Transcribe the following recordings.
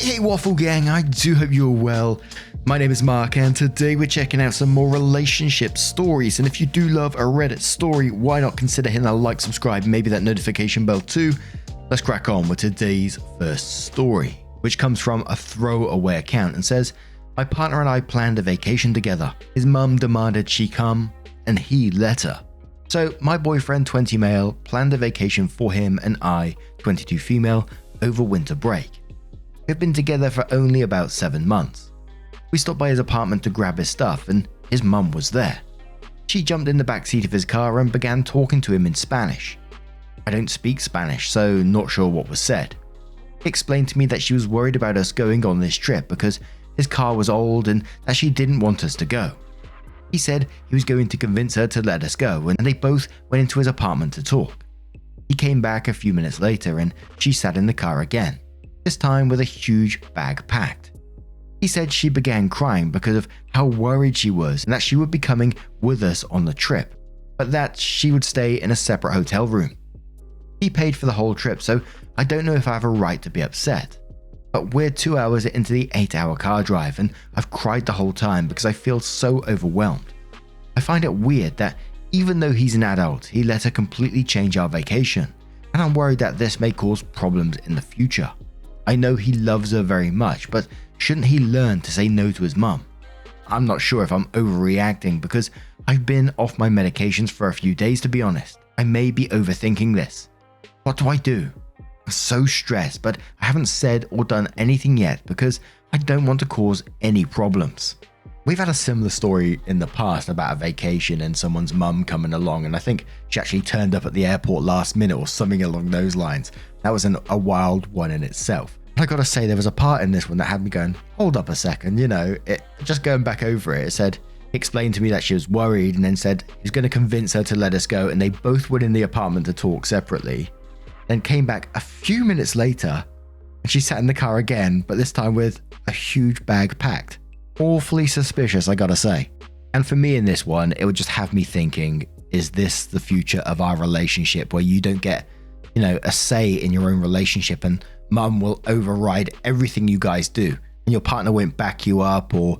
Hey Waffle Gang, I do hope you're well. My name is Mark and today we're checking out some more relationship stories, and if you do love a Reddit story, why not consider hitting that like, subscribe, maybe that notification bell too. Let's crack on with today's first story, which comes from a throwaway account and says, my partner and I planned a vacation together. His mum demanded she come and he let her. So my boyfriend, 20 male, planned a vacation for him and I, 22 female, over winter break. We've been together for only about 7 months. We stopped by his apartment to grab his stuff and his mum was there. She jumped in the backseat of his car and began talking to him in Spanish. I don't speak Spanish, so not sure what was said. He explained to me that she was worried about us going on this trip because his car was old and that she didn't want us to go. He said he was going to convince her to let us go, and they both went into his apartment to talk. He came back a few minutes later and she sat in the car again, this time with a huge bag packed. He said she began crying because of how worried she was and that she would be coming with us on the trip, but that she would stay in a separate hotel room. He paid for the whole trip, so I don't know if I have a right to be upset. But we're 2 hours into the 8-hour car drive and I've cried the whole time because I feel so overwhelmed. I find it weird that even though he's an adult, he let her completely change our vacation, and I'm worried that this may cause problems in the future. I know he loves her very much, but shouldn't he learn to say no to his mum? I'm not sure if I'm overreacting because I've been off my medications for a few days, to be honest. I may be overthinking this. What do I do? I'm so stressed, but I haven't said or done anything yet because I don't want to cause any problems. We've had a similar story in the past about a vacation and someone's mum coming along, and I think she actually turned up at the airport last minute or something along those lines. That was a wild one in itself. I gotta say, there was a part in this one that had me going, hold up a second, just going back over it. It said, he explained to me that she was worried and then said he was going to convince her to let us go, and they both went in the apartment to talk separately. Then came back a few minutes later and she sat in the car again, but this time with a huge bag packed. Awfully suspicious, I gotta say. And for me in this one, it would just have me thinking, is this the future of our relationship where you don't get, a say in your own relationship and mum will override everything you guys do and your partner won't back you up or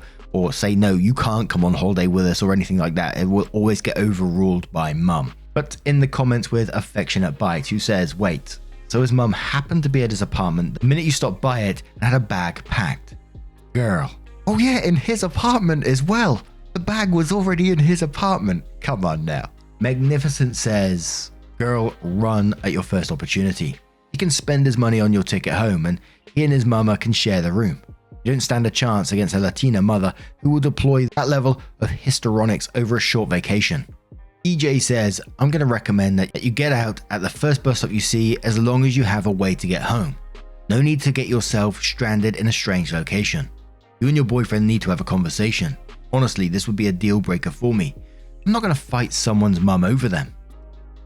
say, no, you can't come on holiday with us or anything like that. It will always get overruled by mum. But in the comments with Affectionate Bite, who says, wait, so his mum happened to be at his apartment the minute you stopped by it and had a bag packed. Girl. Oh yeah, in his apartment as well. The bag was already in his apartment. Come on now. Magnificent says, girl, run at your first opportunity. He can spend his money on your ticket home and he and his mama can share the room. You don't stand a chance against a Latina mother who will deploy that level of histrionics over a short vacation. EJ says, I'm going to recommend that you get out at the first bus stop you see as long as you have a way to get home. No need to get yourself stranded in a strange location. You and your boyfriend need to have a conversation. Honestly, this would be a deal breaker for me. I'm not going to fight someone's mum over them.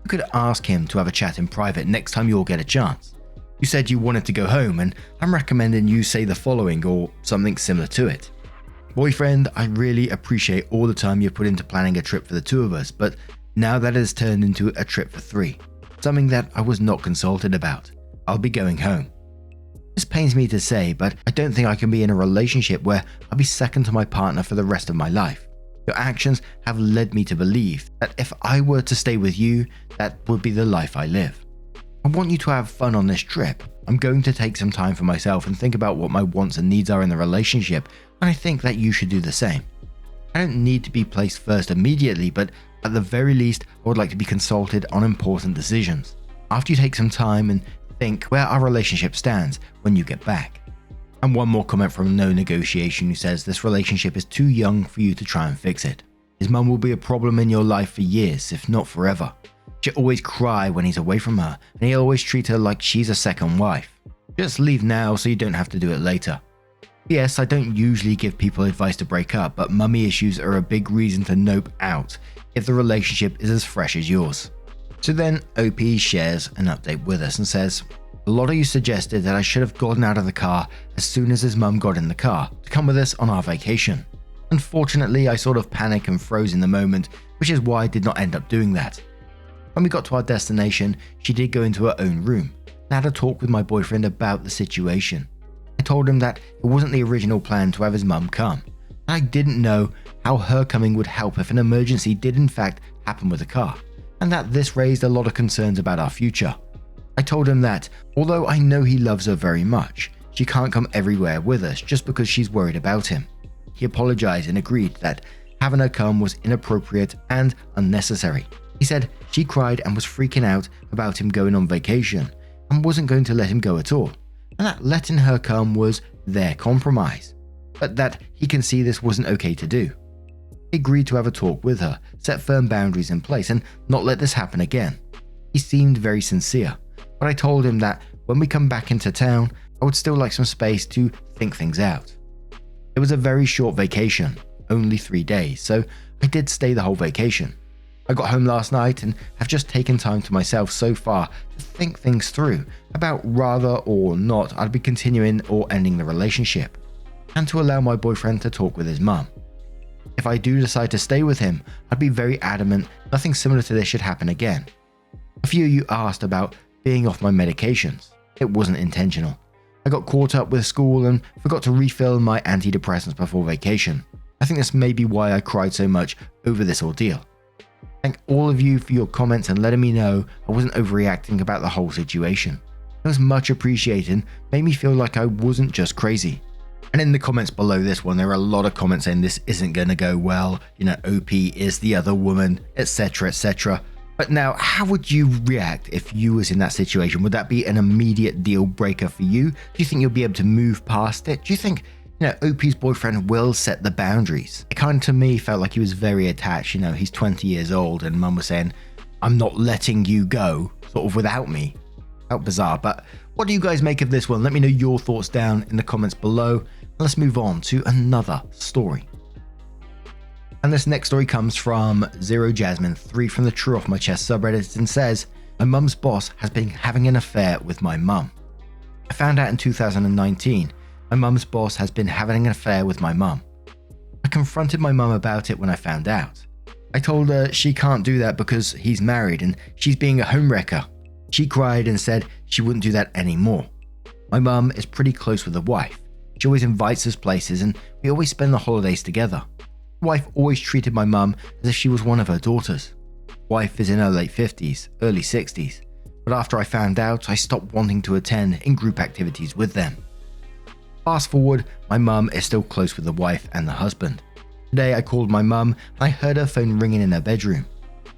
You could ask him to have a chat in private next time you all get a chance. You said you wanted to go home and I'm recommending you say the following or something similar to it. Boyfriend, I really appreciate all the time you put into planning a trip for the two of us, but now that it has turned into a trip for 3, something that I was not consulted about. I'll be going home. This pains me to say, but I don't think I can be in a relationship where I'll be second to my partner for the rest of my life. Your actions have led me to believe that if I were to stay with you, that would be the life I live. I want you to have fun on this trip. I'm going to take some time for myself and think about what my wants and needs are in the relationship, and I think that you should do the same. I don't need to be placed first immediately, but at the very least, I would like to be consulted on important decisions. After you take some time and think where our relationship stands when you get back. And one more comment from No Negotiation who says this relationship is too young for you to try and fix it. His mum will be a problem in your life for years, if not forever. She'll always cry when he's away from her, and he'll always treat her like she's a second wife. Just leave now so you don't have to do it later. Yes, I don't usually give people advice to break up, but mummy issues are a big reason to nope out if the relationship is as fresh as yours. So then OP shares an update with us and says, a lot of you suggested that I should have gotten out of the car as soon as his mum got in the car to come with us on our vacation. Unfortunately, I sort of panicked and froze in the moment, which is why I did not end up doing that. When we got to our destination, she did go into her own room and had a talk with my boyfriend about the situation. I told him that it wasn't the original plan to have his mum come. I didn't know how her coming would help if an emergency did in fact happen with the car, and that this raised a lot of concerns about our future. I told him that, although I know he loves her very much, she can't come everywhere with us just because she's worried about him. He apologized and agreed that having her come was inappropriate and unnecessary. He said she cried and was freaking out about him going on vacation and wasn't going to let him go at all, and that letting her come was their compromise, but that he can see this wasn't okay to do. He agreed to have a talk with her, set firm boundaries in place, and not let this happen again. He seemed very sincere, but I told him that when we come back into town, I would still like some space to think things out. It was a very short vacation, only 3 days, so I did stay the whole vacation. I got home last night and have just taken time to myself so far to think things through about whether or not I'd be continuing or ending the relationship, and to allow my boyfriend to talk with his mum. If I do decide to stay with him, I'd be very adamant nothing similar to this should happen again. A few of you asked about being off my medications. It wasn't intentional. I got caught up with school and forgot to refill my antidepressants before vacation. I think this may be why I cried so much over this ordeal. Thank all of you for your comments and letting me know I wasn't overreacting about the whole situation. It was much appreciated, made me feel like I wasn't just crazy. And in the comments below this one, there are a lot of comments saying this isn't going to go well, OP is the other woman, etc, etc. But now, how would you react if you was in that situation? Would that be an immediate deal breaker for you? Do you think you'll be able to move past it? Do you think, OP's boyfriend will set the boundaries? It kind of to me felt like he was very attached. He's 20 years old and mum was saying, I'm not letting you go, sort of without me. Felt bizarre, but what do you guys make of this one? Let me know your thoughts down in the comments below. Let's move on to another story. And this next story comes from Zero Jasmine 3 from the True Off My Chest subreddit and says, my mum's boss has been having an affair with my mum. I found out in 2019, my mum's boss has been having an affair with my mum. I confronted my mum about it when I found out. I told her she can't do that because he's married and she's being a homewrecker. She cried and said she wouldn't do that anymore. My mum is pretty close with the wife. She always invites us places and we always spend the holidays together. Wife always treated my mum as if she was one of her daughters. Wife is in her late 50s, early 60s, but after I found out, I stopped wanting to attend in group activities with them. Fast forward, my mum is still close with the wife and the husband. Today I called my mum and I heard her phone ringing in her bedroom.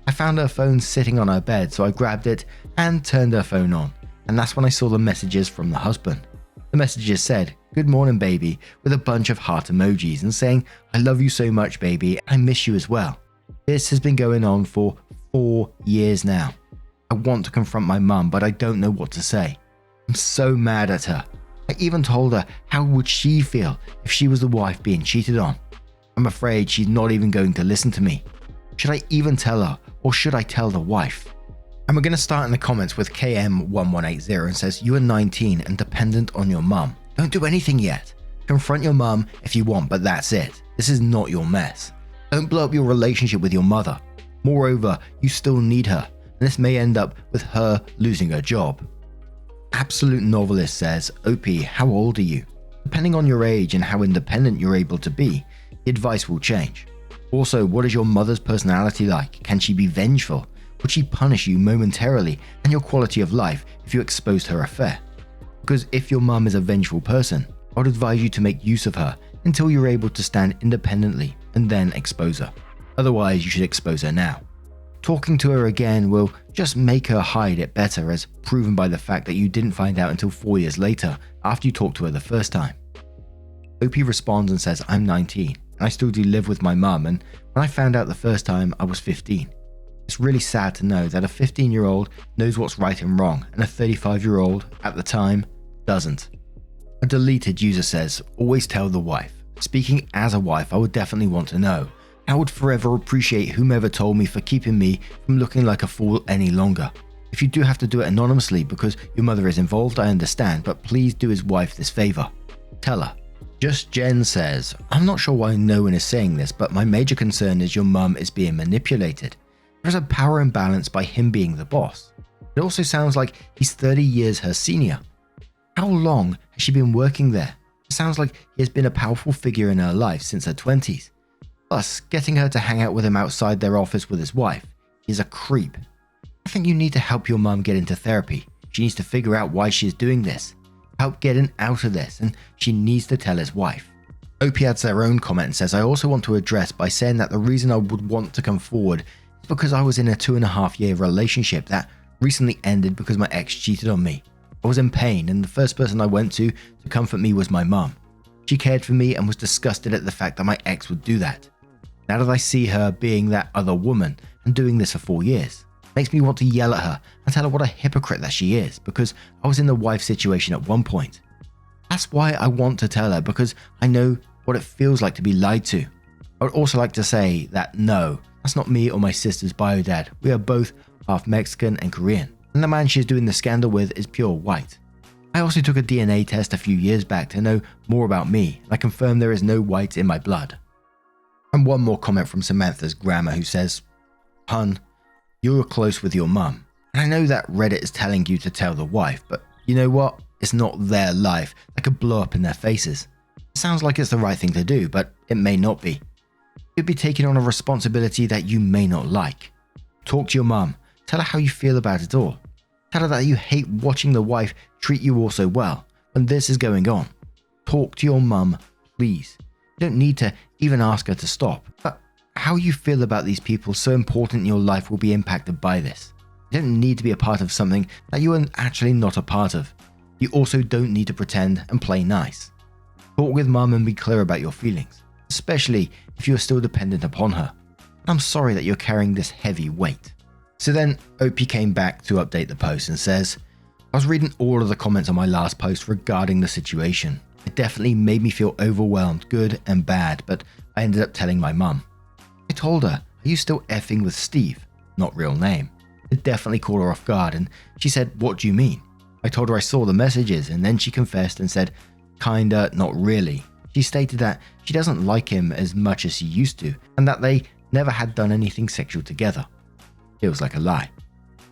I found her phone sitting on her bed, so I grabbed it and turned her phone on, and that's when I saw the messages from the husband. The messages said, "Good morning, baby," with a bunch of heart emojis and saying, "I love you so much, baby. I miss you as well." This has been going on for 4 years now. I want to confront my mum, but I don't know what to say. I'm so mad at her. I even told her how would she feel if she was the wife being cheated on. I'm afraid she's not even going to listen to me. Should I even tell her, or should I tell the wife? And we're going to start in the comments with KM1180 and says, you are 19 and dependent on your mum. Don't do anything yet. Confront your mum if you want, but that's it. This is not your mess. Don't blow up your relationship with your mother. Moreover, you still need her, and this may end up with her losing her job. Absolute Novelist says, OP, how old are you? Depending on your age and how independent you're able to be, the advice will change. Also, what is your mother's personality like? Can she be vengeful? Would she punish you momentarily and your quality of life if you exposed her affair? Because if your mum is a vengeful person, I would advise you to make use of her until you're able to stand independently and then expose her. Otherwise, you should expose her now. Talking to her again will just make her hide it better, as proven by the fact that you didn't find out until 4 years later after you talked to her the first time. OP responds and says, I'm 19 and I still do live with my mum, and when I found out the first time I was 15. It's really sad to know that a 15-year-old knows what's right and wrong and a 35-year-old at the time doesn't. A deleted user says, always tell the wife. Speaking as a wife, I would definitely want to know. I would forever appreciate whomever told me for keeping me from looking like a fool any longer. If you do have to do it anonymously because your mother is involved, I understand, but please do his wife this favor. Tell her. Just Jen says, I'm not sure why no one is saying this, but my major concern is your mum is being manipulated. There's a power imbalance by him being the boss. It also sounds like he's 30 years her senior. How long has she been working there? It sounds like he has been a powerful figure in her life since her 20s. Plus, getting her to hang out with him outside their office with his wife is a creep. I think you need to help your mum get into therapy. She needs to figure out why she is doing this, help getting out of this, and she needs to tell his wife. OP adds their own comment and says, I also want to address by saying that the reason I would want to come forward is because I was in a 2.5-year relationship that recently ended because my ex cheated on me. I was in pain, and the first person I went to comfort me was my mum. She cared for me and was disgusted at the fact that my ex would do that. Now that I see her being that other woman and doing this for 4 years, it makes me want to yell at her and tell her what a hypocrite that she is, because I was in the wife situation at one point. That's why I want to tell her, because I know what it feels like to be lied to. I would also like to say that no, that's not me or my sister's bio dad. We are both half Mexican and Korean, and the man she's doing the scandal with is pure white. I also took a DNA test a few years back to know more about me, and I confirmed there is no white in my blood. And one more comment from Samantha's grandma, who says, Hun, you're close with your mum, and I know that Reddit is telling you to tell the wife, but you know what? It's not their life that could blow up in their faces. It sounds like it's the right thing to do, but it may not be. You'd be taking on a responsibility that you may not like. Talk to your mum, tell her how you feel about it all. Tell her that you hate watching the wife treat you all so well when this is going on. Talk to your mum, please. You don't need to even ask her to stop, but how you feel about these people so important in your life will be impacted by this. You don't need to be a part of something that you are actually not a part of. You also don't need to pretend and play nice. Talk with mum and be clear about your feelings, especially if you are still dependent upon her. I'm sorry that you're carrying this heavy weight. So then OP came back to update the post and says, I was reading all of the comments on my last post regarding the situation. It definitely made me feel overwhelmed, good and bad, but I ended up telling my mum. I told her, are you still effing with Steve? Not real name. It definitely caught her off guard, and she said, what do you mean? I told her I saw the messages, and then she confessed and said, kinda, not really. She stated that she doesn't like him as much as she used to, and that they never had done anything sexual together. Feels like a lie.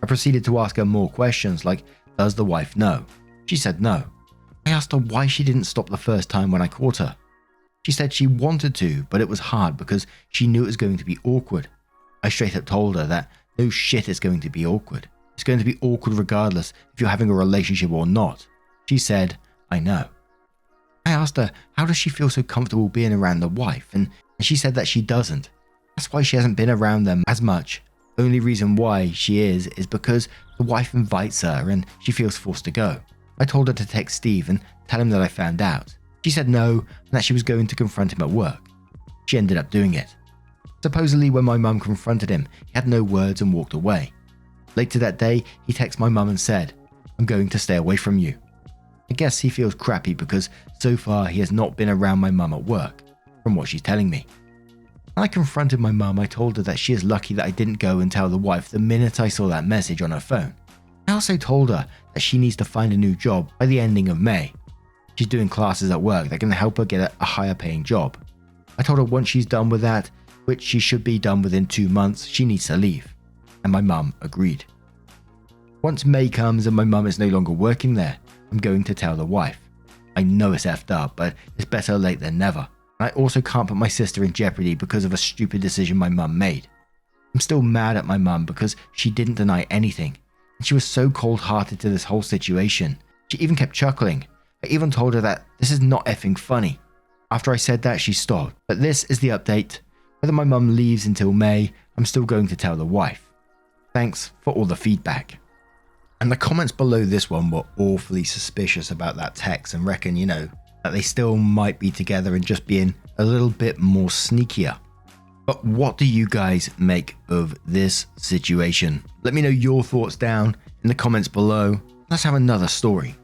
I proceeded to ask her more questions like, does the wife know? She said no. I asked her why she didn't stop the first time when I caught her. She said she wanted to, but it was hard because she knew it was going to be awkward. I straight up told her that no shit is going to be awkward. It's going to be awkward regardless if you're having a relationship or not. She said, I know. I asked her, how does she feel so comfortable being around the wife? And she said that she doesn't. That's why she hasn't been around them as much. Only reason why she is because the wife invites her and she feels forced to go. I told her to text Steve and tell him that I found out. She said no and that she was going to confront him at work. She ended up doing it. Supposedly when my mum confronted him, he had no words and walked away. Later that day, he texted my mum and said, I'm going to stay away from you. I guess he feels crappy because so far he has not been around my mum at work, from what she's telling me. When I confronted my mum, I told her that she is lucky that I didn't go and tell the wife the minute I saw that message on her phone. I also told her that she needs to find a new job by the ending of May. She's doing classes at work that can help her get a higher paying job. I told her once she's done with that, which she should be done within 2 months, she needs to leave. And my mum agreed. Once May comes and my mum is no longer working there, I'm going to tell the wife. I know it's effed up, but it's better late than never. I also can't put my sister in jeopardy because of a stupid decision my mum made. I'm still mad at my mum because she didn't deny anything, and she was so cold-hearted to this whole situation. She even kept chuckling. I even told her that this is not effing funny. After I said that, she stopped. But this is the update. Whether my mum leaves until May, I'm still going to tell the wife. Thanks for all the feedback. And the comments below this one were awfully suspicious about that text and reckon, that they still might be together and just being a little bit more sneakier. But what do you guys make of this situation? Let me know your thoughts down in the comments below. Let's have another story.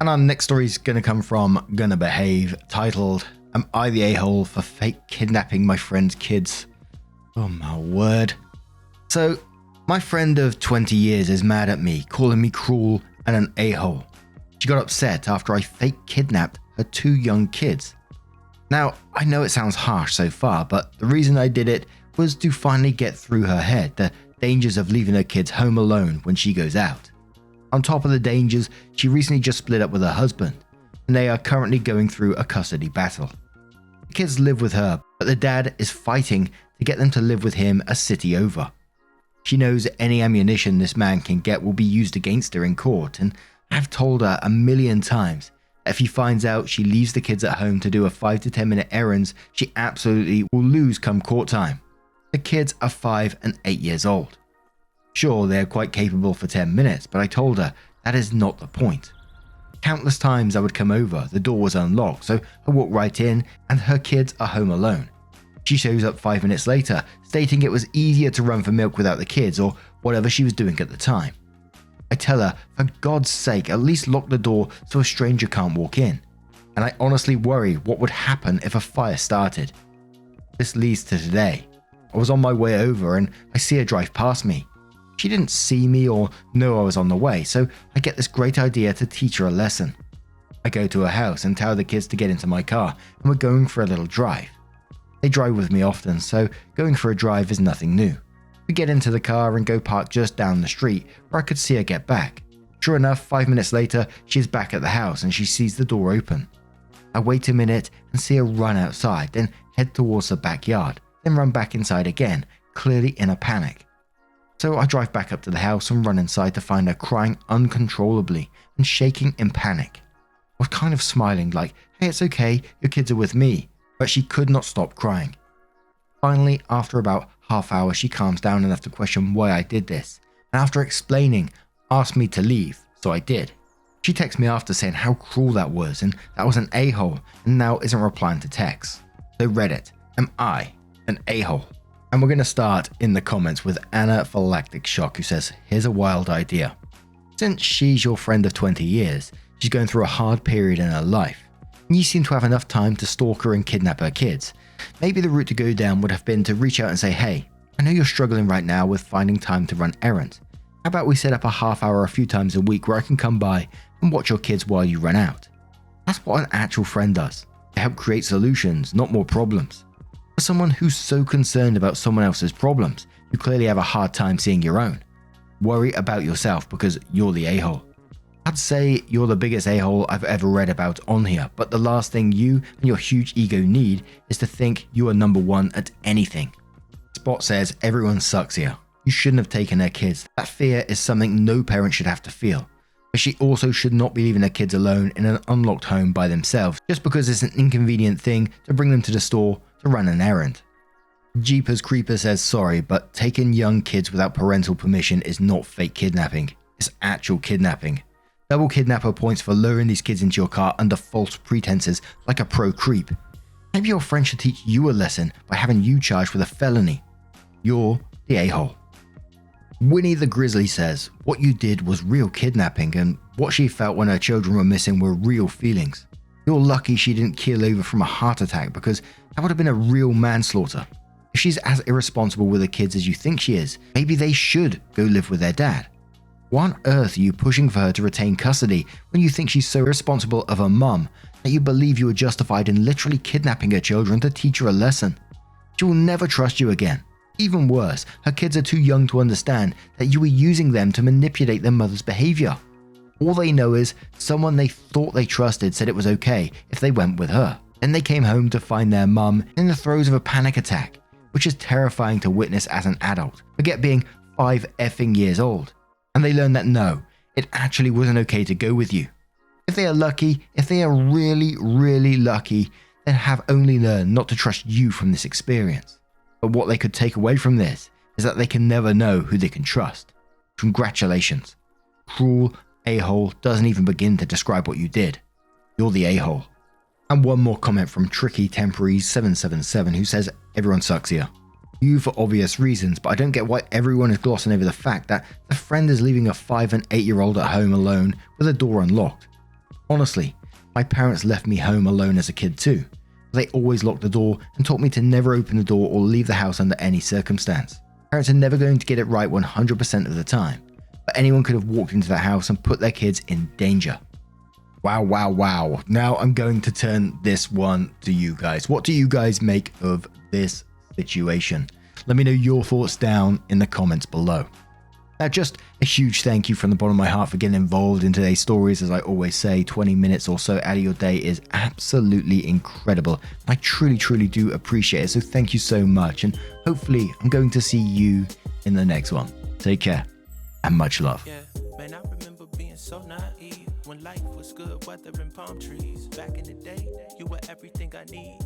And our next story is going to come from Gonnabehave, titled, Am I the a-hole for fake kidnapping my friend's kids? Oh my word. So, my friend of 20 years is mad at me, calling me cruel and an a-hole. She got upset after I fake kidnapped her 2 young kids. Now, I know it sounds harsh so far, but the reason I did it was to finally get through her head the dangers of leaving her kids home alone when she goes out. On top of the dangers, she recently just split up with her husband, and they are currently going through a custody battle. The kids live with her, but the dad is fighting to get them to live with him a city over. She knows any ammunition this man can get will be used against her in court, and I've told her a million times that if he finds out she leaves the kids at home to do a 5 to 10 minute errands, she absolutely will lose come court time. The kids are 5 and 8 years old. Sure, they are quite capable for 10 minutes, but I told her that is not the point. Countless times I would come over, the door was unlocked, so I walk right in and her kids are home alone. She shows up 5 minutes later, stating it was easier to run for milk without the kids or whatever she was doing at the time. I tell her, for God's sake, at least lock the door so a stranger can't walk in. And I honestly worry what would happen if a fire started. This leads to today. I was on my way over and I see her drive past me. She didn't see me or know I was on the way, so I get this great idea to teach her a lesson. I go to her house and tell the kids to get into my car and we're going for a little drive. They drive with me often, so going for a drive is nothing new. We get into the car and go park just down the street where I could see her get back. Sure enough, 5 minutes later, she is back at the house and she sees the door open. I wait a minute and see her run outside, then head towards the backyard, then run back inside again, clearly in a panic. So I drive back up to the house and run inside to find her crying uncontrollably and shaking in panic. I was kind of smiling like, hey, it's okay, your kids are with me. But she could not stop crying. Finally, after about half hour, she calms down enough to question why I did this, and after explaining, asked me to leave, so I did. She texted me after saying how cruel that was, and that was an a-hole, and now isn't replying to texts. So Reddit, am I an a-hole? And we're going to start in the comments with Anaphylactic Shock, who says, here's a wild idea. Since she's your friend of 20 years, she's going through a hard period in her life. You seem to have enough time to stalk her and kidnap her kids. Maybe the route to go down would have been to reach out and say, hey, I know you're struggling right now with finding time to run errands. How about we set up a half hour a few times a week where I can come by and watch your kids while you run out? That's what an actual friend does. They help create solutions, not more problems. For someone who's so concerned about someone else's problems, you clearly have a hard time seeing your own. Worry about yourself because you're the a-hole. I'd say you're the biggest a-hole I've ever read about on here, but the last thing you and your huge ego need is to think you are number one at anything. Spot says everyone sucks here. You shouldn't have taken their kids. That fear is something no parent should have to feel. But she also should not be leaving her kids alone in an unlocked home by themselves just because it's an inconvenient thing to bring them to the store to run an errand. Jeepers Creeper says sorry, but taking young kids without parental permission is not fake kidnapping. It's actual kidnapping. Double kidnapper points for luring these kids into your car under false pretenses like a pro creep. Maybe your friend should teach you a lesson by having you charged with a felony. You're the a-hole. Winnie the Grizzly says, what you did was real kidnapping and what she felt when her children were missing were real feelings. You're lucky she didn't keel over from a heart attack because that would have been a real manslaughter. If she's as irresponsible with the kids as you think she is, maybe they should go live with their dad. Why on earth are you pushing for her to retain custody when you think she's so irresponsible of a mum that you believe you are justified in literally kidnapping her children to teach her a lesson? She will never trust you again. Even worse, her kids are too young to understand that you were using them to manipulate their mother's behavior. All they know is someone they thought they trusted said it was okay if they went with her. Then they came home to find their mum in the throes of a panic attack, which is terrifying to witness as an adult. Forget being 5 effing years old. And they learn that no, it actually wasn't okay to go with you. If they are lucky, if they are really, really lucky, then have only learned not to trust you from this experience. But what they could take away from this is that they can never know who they can trust. Congratulations. Cruel a-hole doesn't even begin to describe what you did. You're the a-hole. And one more comment from Tricky Temporary 777 who says, everyone sucks here. You for obvious reasons, but I don't get why everyone is glossing over the fact that the friend is leaving a 5 and 8 year old at home alone with the door unlocked. Honestly, my parents left me home alone as a kid too. They always locked the door and taught me to never open the door or leave the house under any circumstance. Parents are never going to get it right 100% of the time, but anyone could have walked into the house and put their kids in danger. Wow, wow, wow. Now I'm going to turn this one to you guys. What do you guys make of this situation? Let me know your thoughts down in the comments below. Just a huge thank you from the bottom of my heart for getting involved in today's stories. As I always say, 20 minutes or so out of your day is absolutely incredible. I truly, truly do appreciate it. So thank you so much. And hopefully I'm going to see you in the next one. Take care and much love. Yeah, man, I remember being so naive when life was good, weather and palm trees. Back in the day, you were everything I need.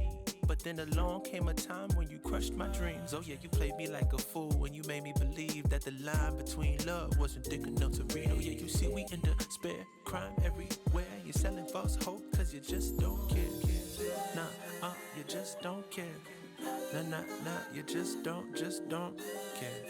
But then along came a time when you crushed my dreams. Oh yeah, you played me like a fool when you made me believe that the line between love wasn't thick enough to read. Oh yeah, you see we in despair, crime everywhere. You're selling false hope cause you just don't care. Nah, you just don't care. Nah, you just don't care.